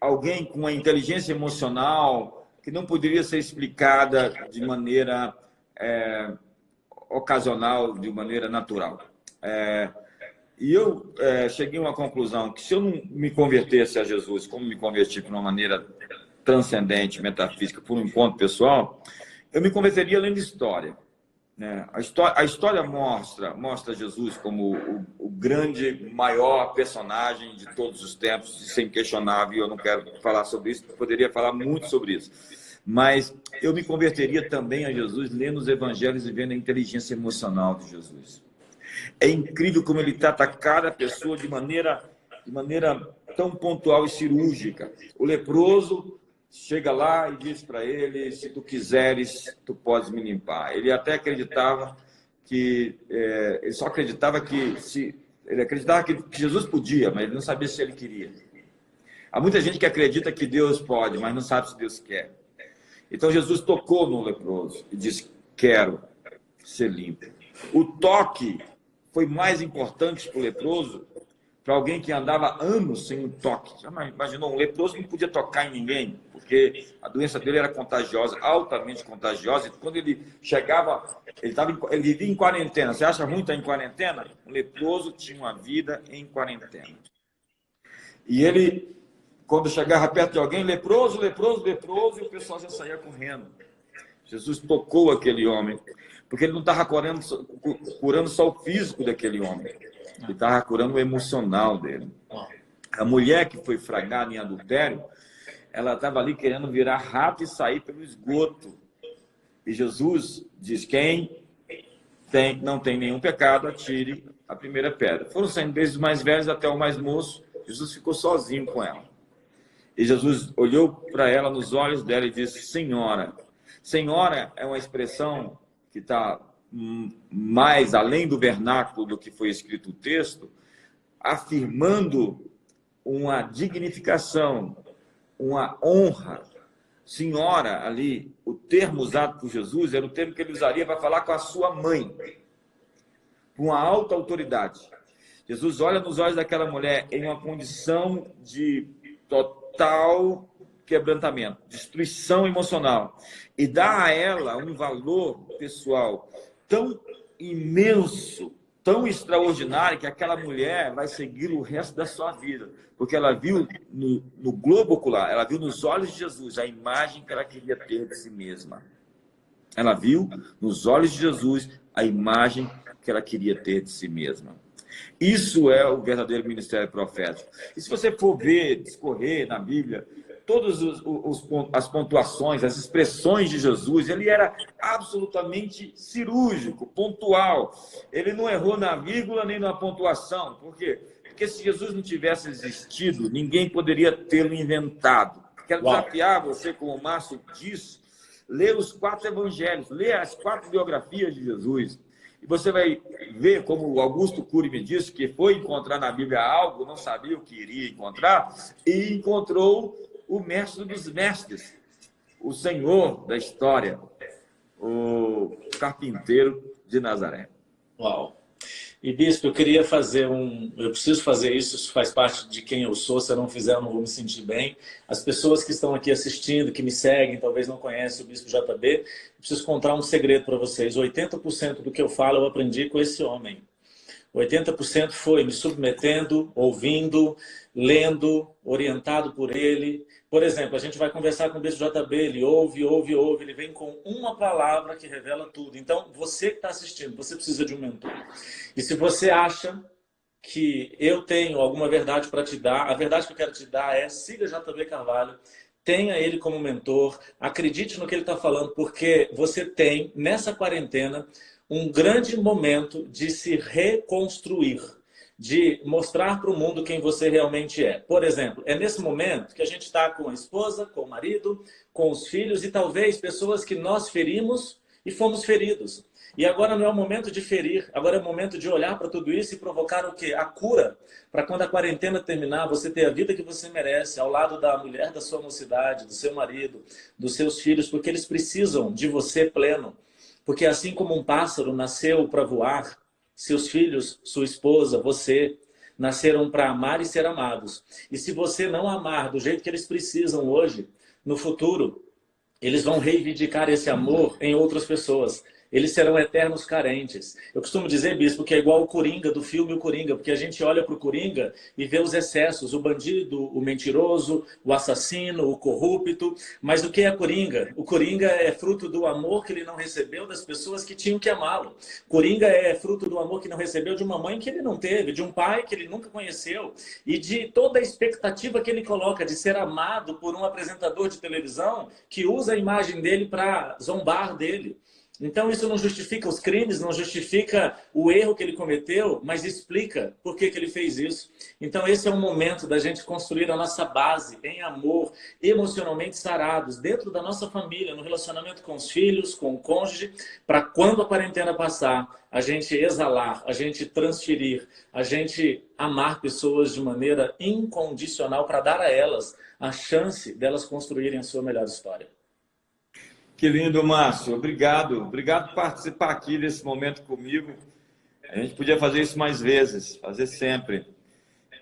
Speaker 1: alguém com uma inteligência emocional que não poderia ser explicada de maneira ocasional, de maneira natural. E eu cheguei a uma conclusão que se eu não me convertesse a Jesus, como me converti de uma maneira transcendente, metafísica, por um encontro pessoal, eu me converteria lendo história. A história mostra Jesus como o grande, maior personagem de todos os tempos, isso é inquestionável. Eu não quero falar sobre isso, poderia falar muito sobre isso. Mas eu me converteria também a Jesus lendo os evangelhos e vendo a inteligência emocional de Jesus. É incrível como ele trata cada pessoa de maneira tão pontual e cirúrgica. O leproso chega lá e diz para ele: se tu quiseres, tu podes me limpar. Ele até acreditava ele só acreditava ele acreditava que Jesus podia, mas ele não sabia se ele queria. Há muita gente que acredita que Deus pode, mas não sabe se Deus quer. Então Jesus tocou no leproso e disse: quero ser limpo. O toque foi mais importante para o leproso, para alguém que andava anos sem um toque. Já imaginou? Um leproso não podia tocar em ninguém, porque a doença dele era contagiosa, altamente contagiosa. E quando ele chegava, ele vivia em quarentena. Você acha ruim estar em quarentena? Um leproso tinha uma vida em quarentena. E ele, quando chegava perto de alguém, leproso, leproso, leproso, e o pessoal já saía correndo. Jesus tocou aquele homem, porque ele não estava curando só o físico daquele homem. Ele estava curando o emocional dele. A mulher que foi flagrada em adultério, ela estava ali querendo virar rato e sair pelo esgoto. E Jesus diz: quem não tem nenhum pecado, atire a primeira pedra. Foram saindo desde os mais velhos até o mais moço. Jesus ficou sozinho com ela. E Jesus olhou para ela nos olhos dela e disse: Senhora. Senhora é uma expressão que está mais além do vernáculo do que foi escrito o texto, afirmando uma dignificação, uma honra. Senhora, ali, o termo usado por Jesus era o termo que ele usaria para falar com a sua mãe, com uma alta autoridade. Jesus olha nos olhos daquela mulher em uma condição de total quebrantamento, destruição emocional, e dá a ela um valor pessoal tão imenso, tão extraordinário, que aquela mulher vai seguir o resto da sua vida, porque ela viu no globo ocular, ela viu nos olhos de Jesus a imagem que ela queria ter de si mesma. Ela viu nos olhos de Jesus a imagem que ela queria ter de si mesma. Isso é o verdadeiro ministério profético. E se você for ver, discorrer na Bíblia, todas as pontuações, as expressões de Jesus, ele era absolutamente cirúrgico, pontual. Ele não errou na vírgula nem na pontuação. Por quê? Porque se Jesus não tivesse existido, ninguém poderia tê-lo inventado. Quero desafiar você, como o Márcio disse, ler os 4 evangelhos, ler as 4 biografias de Jesus. E você vai ver, como o Augusto Cury me disse, que foi encontrar na Bíblia algo, não sabia o que iria encontrar, e encontrou o mestre dos mestres, o Senhor da história, o carpinteiro de Nazaré.
Speaker 2: Uau! E, Bispo, eu queria fazer eu preciso fazer isso faz parte de quem eu sou. Se eu não fizer, eu não vou me sentir bem. As pessoas que estão aqui assistindo, que me seguem, talvez não conhecem o Bispo JB, eu preciso contar um segredo para vocês. 80% do que eu falo eu aprendi com esse homem. 80% foi me submetendo, ouvindo, lendo, orientado por ele. Por exemplo, a gente vai conversar com o Bispo JB, ele ouve, ele vem com uma palavra que revela tudo. Então, você que está assistindo, você precisa de um mentor. E se você acha que eu tenho alguma verdade para te dar, a verdade que eu quero te dar é: siga JB Carvalho, tenha ele como mentor, acredite no que ele está falando, porque você tem, nessa quarentena, um grande momento de se reconstruir, de mostrar para o mundo quem você realmente é. Por exemplo, é nesse momento que a gente está com a esposa, com o marido, com os filhos e talvez pessoas que nós ferimos e fomos feridos. E agora não é o momento de ferir, agora é o momento de olhar para tudo isso e provocar o quê? A cura, para quando a quarentena terminar, você ter a vida que você merece, ao lado da mulher da sua mocidade, do seu marido, dos seus filhos, porque eles precisam de você pleno. Porque assim como um pássaro nasceu para voar, seus filhos, sua esposa, você, nasceram para amar e ser amados. E se você não amar do jeito que eles precisam hoje, no futuro, eles vão reivindicar esse amor em outras pessoas. Eles serão eternos carentes. Eu costumo dizer, bispo, que é igual o Coringa, do filme O Coringa, porque a gente olha para o Coringa e vê os excessos, o bandido, o mentiroso, o assassino, o corrupto. Mas o que é Coringa? O Coringa é fruto do amor que ele não recebeu das pessoas que tinham que amá-lo. Coringa é fruto do amor que não recebeu de uma mãe que ele não teve, de um pai que ele nunca conheceu, e de toda a expectativa que ele coloca de ser amado por um apresentador de televisão que usa a imagem dele para zombar dele. Então isso não justifica os crimes, não justifica o erro que ele cometeu, mas explica por que ele fez isso. Então esse é o momento da gente construir a nossa base em amor, emocionalmente sarados, dentro da nossa família, no relacionamento com os filhos, com o cônjuge, para quando a quarentena passar, a gente exalar, a gente transferir, a gente amar pessoas de maneira incondicional para dar a elas a chance delas construírem a sua melhor história.
Speaker 1: Que lindo, Márcio. Obrigado. Obrigado por participar aqui desse momento comigo. A gente podia fazer isso mais vezes, fazer sempre.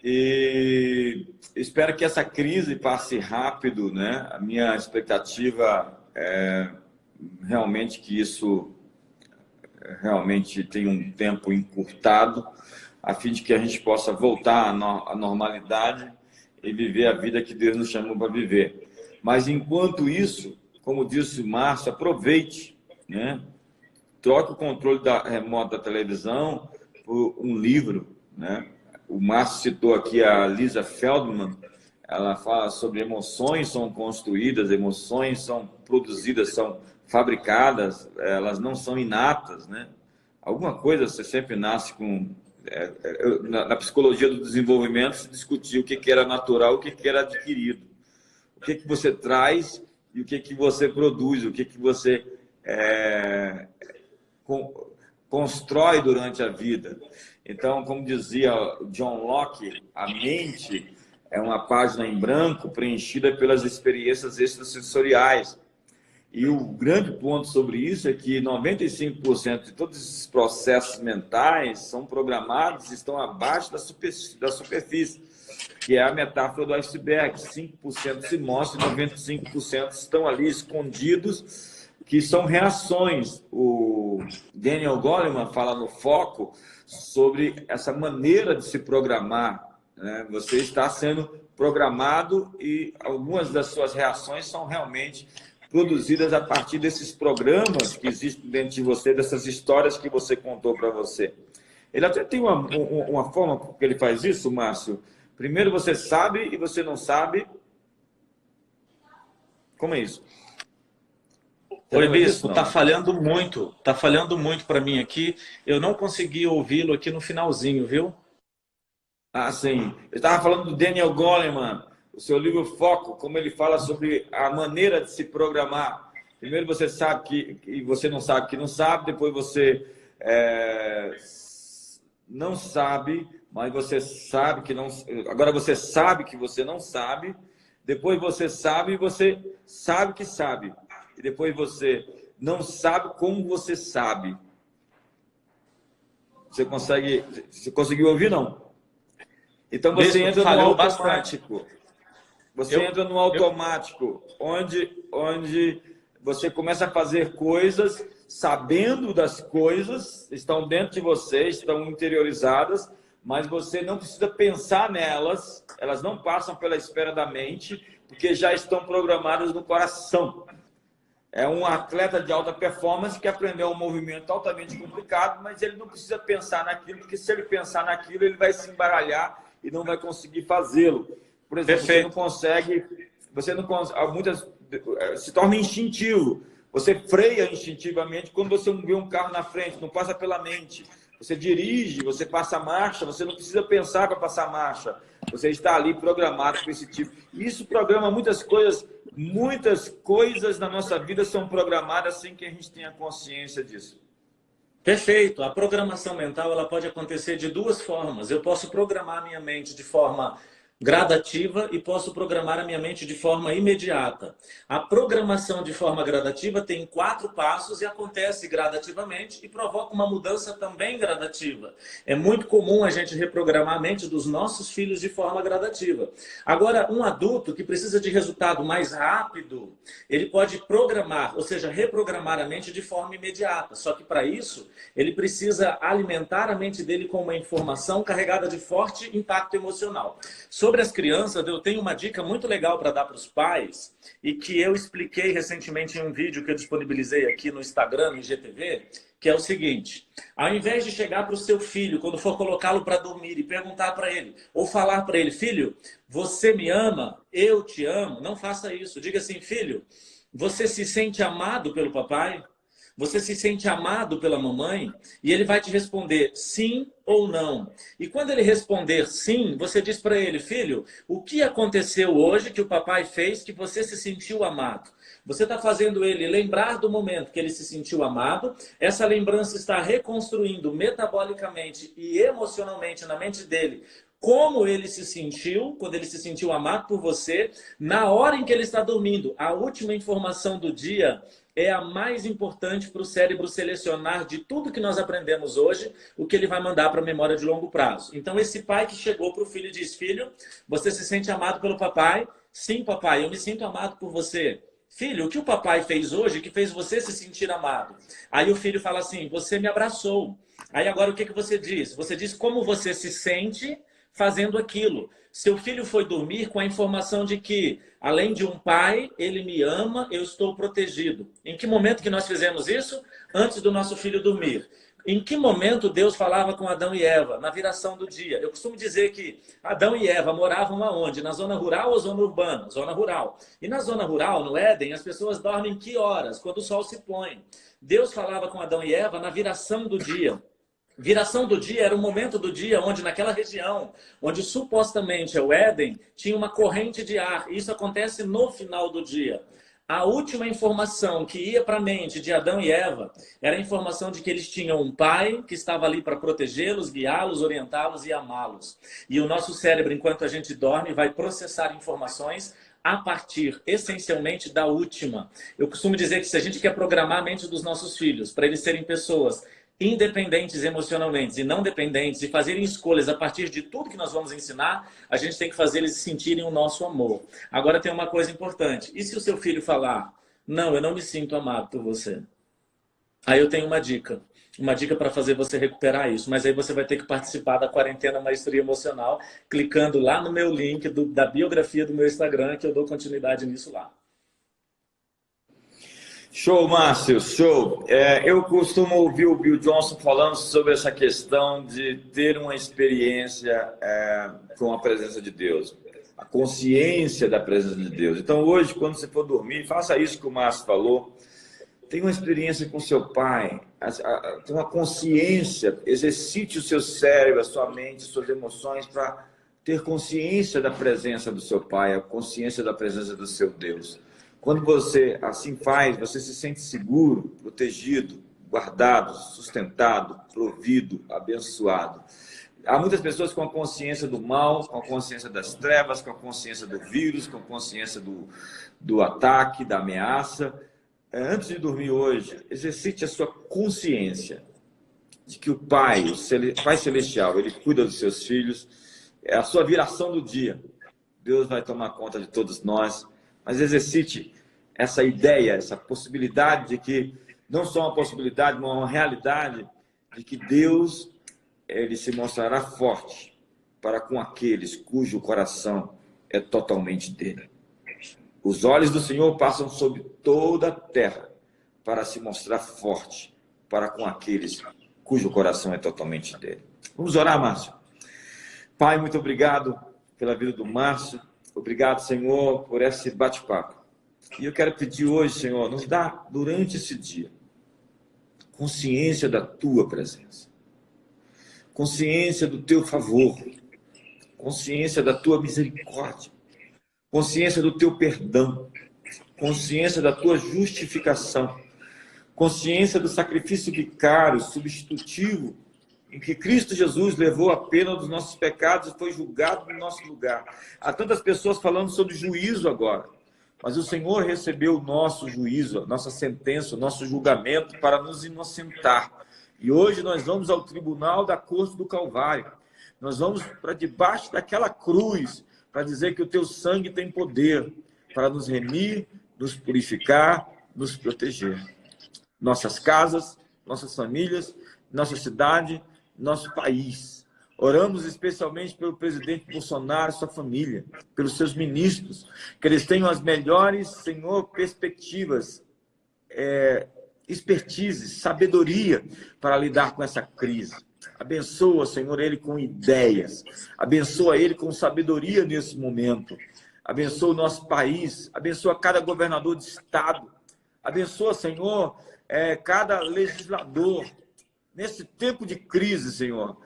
Speaker 1: E espero que essa crise passe rápido, né? A minha expectativa é realmente que isso realmente tenha um tempo encurtado, a fim de que a gente possa voltar à normalidade e viver a vida que Deus nos chamou para viver. Mas enquanto isso, como disse o Márcio, aproveite, né? Troque o controle remoto da televisão por um livro, né? O Márcio citou aqui a Lisa Feldman, ela fala sobre emoções são construídas, emoções são produzidas, são fabricadas, elas não são inatas, né? Alguma coisa você sempre nasce com... Na psicologia do desenvolvimento se discutia o que era natural e o que era adquirido. O que você traz e o que você produz, o que você constrói durante a vida. Então, como dizia John Locke, a mente é uma página em branco preenchida pelas experiências extrasensoriais. E o grande ponto sobre isso é que 95% de todos esses processos mentais são programados e estão abaixo da superfície, que é a metáfora do iceberg. 5% se mostra e 95% estão ali escondidos, que são reações. O Daniel Goleman fala no Foco sobre essa maneira de se programar, né? Você está sendo programado e algumas das suas reações são realmente produzidas a partir desses programas que existem dentro de você, dessas histórias que você contou para você. Ele até tem uma forma que ele faz isso, Márcio. Primeiro você sabe e você não sabe. Como é isso?
Speaker 2: Oi, Bispo, tá falhando muito para mim aqui. Eu não consegui ouvi-lo aqui no finalzinho, viu?
Speaker 1: Ah, sim. Eu estava falando do Daniel Goleman, o seu livro Foco, como ele fala sobre a maneira de se programar. Primeiro você sabe que você não sabe que não sabe, depois você não sabe, mas você sabe que não... Agora você sabe que você não sabe, depois você sabe e você sabe que sabe. E depois você não sabe como você sabe. Você conseguiu ouvir, não? Então você entra no automático. Você entra no automático, onde você começa a fazer coisas sabendo das coisas, estão dentro de você, estão interiorizadas, mas você não precisa pensar nelas, elas não passam pela esfera da mente, porque já estão programadas no coração. É um atleta de alta performance que aprendeu um movimento altamente complicado, mas ele não precisa pensar naquilo, porque se ele pensar naquilo, ele vai se embaralhar e não vai conseguir fazê-lo. Por exemplo, você não consegue, se torna instintivo. Você freia instintivamente quando você vê um carro na frente, não passa pela mente. Você dirige, você passa marcha, você não precisa pensar para passar marcha. Você está ali programado para esse tipo. Isso programa muitas coisas na nossa vida são programadas sem que a gente tenha consciência disso.
Speaker 2: Perfeito. A programação mental ela pode acontecer de duas formas. Eu posso programar minha mente de forma gradativa e posso programar a minha mente de forma imediata. A programação de forma gradativa tem 4 passos e acontece gradativamente e provoca uma mudança também gradativa. É muito comum a gente reprogramar a mente dos nossos filhos de forma gradativa. Agora, um adulto que precisa de resultado mais rápido, ele pode programar, ou seja, reprogramar a mente de forma imediata. Só que para isso, ele precisa alimentar a mente dele com uma informação carregada de forte impacto emocional. Sobre as crianças, eu tenho uma dica muito legal para dar para os pais e que eu expliquei recentemente em um vídeo que eu disponibilizei aqui no Instagram, no IGTV, que é o seguinte: ao invés de chegar para o seu filho, quando for colocá-lo para dormir e perguntar para ele, ou falar para ele, filho, você me ama? Eu te amo? Não faça isso. Diga assim, filho, você se sente amado pelo papai? Você se sente amado pela mamãe? E ele vai te responder sim ou não. E quando ele responder sim, você diz para ele, filho, o que aconteceu hoje que o papai fez que você se sentiu amado? Você está fazendo ele lembrar do momento que ele se sentiu amado. Essa lembrança está reconstruindo metabolicamente e emocionalmente na mente dele como ele se sentiu, quando ele se sentiu amado por você, na hora em que ele está dormindo. A última informação do dia é a mais importante para o cérebro selecionar de tudo que nós aprendemos hoje, o que ele vai mandar para a memória de longo prazo. Então, esse pai que chegou para o filho e diz, filho, você se sente amado pelo papai? Sim, papai, eu me sinto amado por você. Filho, o que o papai fez hoje que fez você se sentir amado? Aí o filho fala assim, você me abraçou. Aí agora o que você diz? Você diz como você se sente fazendo aquilo. Seu filho foi dormir com a informação de que, além de um pai, ele me ama, eu estou protegido. Em que momento que nós fizemos isso? Antes do nosso filho dormir. Em que momento Deus falava com Adão e Eva? Na viração do dia. Eu costumo dizer que Adão e Eva moravam aonde? Na zona rural ou zona urbana? Zona rural. E na zona rural, no Éden, as pessoas dormem que horas? Quando o sol se põe. Deus falava com Adão e Eva na viração do dia. Viração do dia era o momento do dia onde naquela região, onde supostamente é o Éden, tinha uma corrente de ar. Isso acontece no final do dia. A última informação que ia para a mente de Adão e Eva era a informação de que eles tinham um pai que estava ali para protegê-los, guiá-los, orientá-los e amá-los. E o nosso cérebro, enquanto a gente dorme, vai processar informações a partir, essencialmente, da última. Eu costumo dizer que se a gente quer programar a mente dos nossos filhos para eles serem pessoas independentes emocionalmente e não dependentes e fazerem escolhas a partir de tudo que nós vamos ensinar, a gente tem que fazer eles sentirem o nosso amor. Agora tem uma coisa importante. E se o seu filho falar, não, eu não me sinto amado por você? Aí eu tenho uma dica para fazer você recuperar isso. Mas aí você vai ter que participar da Quarentena Maestria Emocional, clicando lá no meu link da biografia do meu Instagram, que eu dou continuidade nisso lá.
Speaker 1: Show, Márcio, show. Eu costumo ouvir o Bill Johnson falando sobre essa questão de ter uma experiência com a presença de Deus, a consciência da presença de Deus. Então, hoje, quando você for dormir, faça isso que o Márcio falou. Tenha uma experiência com seu pai, tenha uma consciência, exercite o seu cérebro, a sua mente, suas emoções para ter consciência da presença do seu pai, a consciência da presença do seu Deus. Quando você assim faz, você se sente seguro, protegido, guardado, sustentado, provido, abençoado. Há muitas pessoas com a consciência do mal, com a consciência das trevas, com a consciência do vírus, com a consciência do ataque, da ameaça. Antes de dormir hoje, exercite a sua consciência de que o Pai, o Pai Celestial, Ele cuida dos seus filhos. É a sua viração do dia. Deus vai tomar conta de todos nós. Mas exercite essa ideia, essa possibilidade de que, não só uma possibilidade, mas uma realidade, de que Deus, Ele se mostrará forte para com aqueles cujo coração é totalmente dele. Os olhos do Senhor passam sobre toda a terra para se mostrar forte para com aqueles cujo coração é totalmente dele. Vamos orar, Márcio. Pai, muito obrigado pela vida do Márcio. Obrigado, Senhor, por esse bate-papo. E eu quero pedir hoje, Senhor, nos dá, durante esse dia, consciência da Tua presença, consciência do Teu favor, consciência da Tua misericórdia, consciência do Teu perdão, consciência da Tua justificação, consciência do sacrifício vicário, substitutivo, em que Cristo Jesus levou a pena dos nossos pecados e foi julgado no nosso lugar. Há tantas pessoas falando sobre juízo agora, mas o Senhor recebeu o nosso juízo, a nossa sentença, o nosso julgamento para nos inocentar. E hoje nós vamos ao tribunal da corte do Calvário. Nós vamos para debaixo daquela cruz para dizer que o teu sangue tem poder para nos remir, nos purificar, nos proteger. Nossas casas, nossas famílias, nossa cidade, nosso país. Oramos especialmente pelo presidente Bolsonaro e sua família, pelos seus ministros, que eles tenham as melhores, Senhor, perspectivas, expertise, sabedoria para lidar com essa crise. Abençoa, Senhor, ele com ideias. Abençoa ele com sabedoria nesse momento. Abençoa o nosso país. Abençoa cada governador de estado. Abençoa, Senhor, cada legislador. Nesse tempo de crise, Senhor,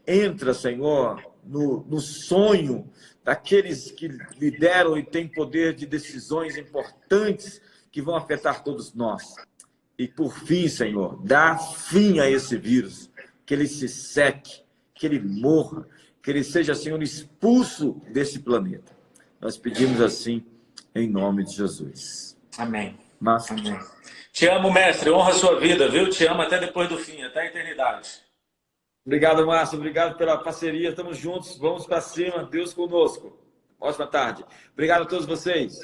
Speaker 1: entra, Senhor, no sonho daqueles que lideram e têm poder de decisões importantes que vão afetar todos nós. E, por fim, Senhor, dá fim a esse vírus. Que ele se seque, que ele morra, que ele seja, Senhor, expulso desse planeta. Nós pedimos assim, em nome de Jesus.
Speaker 2: Amém.
Speaker 1: Márcio.
Speaker 2: Amém. Te amo, mestre. Honra a sua vida, viu? Te amo até depois do fim, até a eternidade.
Speaker 1: Obrigado, Márcio. Obrigado pela parceria. Estamos juntos. Vamos para cima. Deus conosco. Ótima tarde. Obrigado a todos vocês.